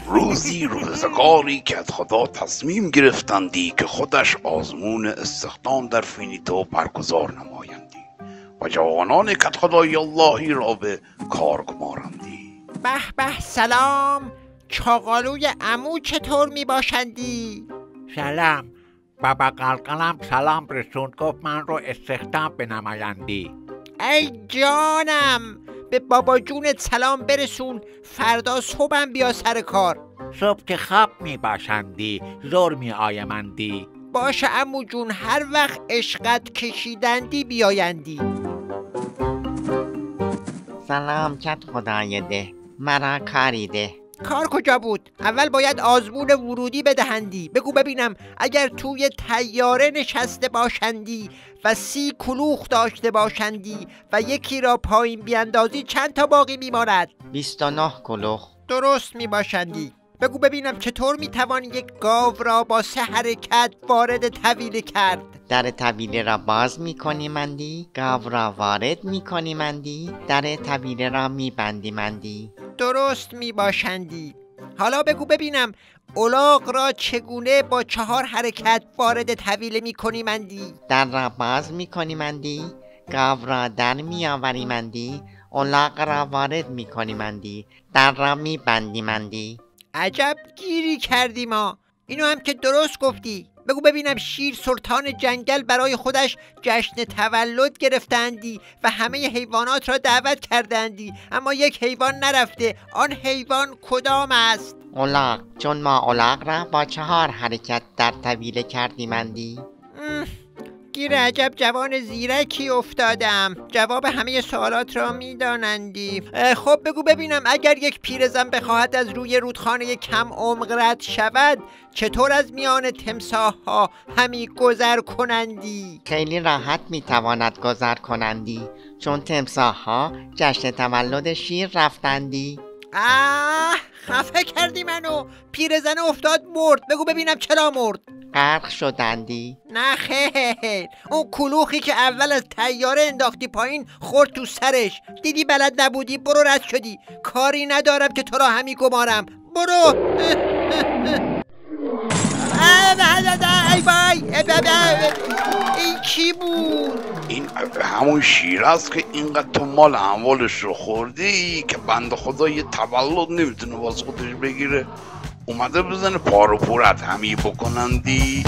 روزی روزگاری که از خدا تصمیم گرفتندی که خودش آزمون استخدام در فینیتو برگزار نمایندی و جوانان کت خدای اللهی را به کار گمارندی. به به، سلام. چاقالوی عمو چطور می باشندی؟ سلام. بابا قلقلم سلام رسوند، گفت من رو استخدام بنمایندی. ای جانم، به بابا جونت سلام برسون، فردا صبحم بیا سر کار. صبح که خواب می باشندی، زور می آیمندی. باشه عمو جون، هر وقت عشقت کشیدندی بیایندی. سلام کت خدای ده، مرا کاری ده. کار کجا بود؟ اول باید آزمون ورودی بدهندی. بگو ببینم، اگر توی طیاره نشسته باشندی و 30 کلوخ داشته باشندی و یکی را پایین بیاندازی چند تا باقی میماند؟ 29 کلوخ. درست میباشندی. بگو ببینم چطور میتوان یک گاو را با 3 حرکت وارد طویله کرد؟ در طویله را باز میکنی مندی، گاو را وارد میکنی مندی، در طویله را میبندی مندی. درست میباشندی. حالا بگو ببینم الاغ را چگونه با 4 حرکت وارد طویله میکنی مندی؟ در را باز میکنی مندی، گاو را در میآوری مندی، الاغ را وارد میکنی مندی، در را میبندی مندی. عجب گیری کردی ما. اینو هم که درست گفتی. بگو ببینم شیر سلطان جنگل برای خودش جشن تولد گرفتندی و همه حیوانات را دعوت کردندی، اما یک حیوان نرفته. آن حیوان کدام است؟ الاغ، چون ما الاغ را با 4 حرکت در طویله کردی مندی. گیر عجب جوان زیرکی افتادم. جواب همه سوالات را میدانندی. خب بگو ببینم، اگر یک پیرزن بخواهد از روی رودخانه کم عمق رد شود، چطور از میان تمساح ها همی گذر کنندی؟ خیلی راحت میتواند گذر کنندی، چون تمساح ها جشن تولد شیر رفتندی. خفه کردی منو. پیرزن افتاد مرد. بگو ببینم چرا مرد؟ غرق شدندی. نه خیر، اون کلوخی که اول از طیاره انداختی پایین خورد تو سرش. دیدی بلد نبودی، برو رد شدی. کاری ندارم که تو را همی گمارم. برو. ای وای، این کی بود؟ این همون شیر است که اینقدر تو مال اموالش رو خوردی که بنده خدا یه تولد نمیتونه واسه خودش بگیره، اومده بزنه پارو پورت همی بکنندی.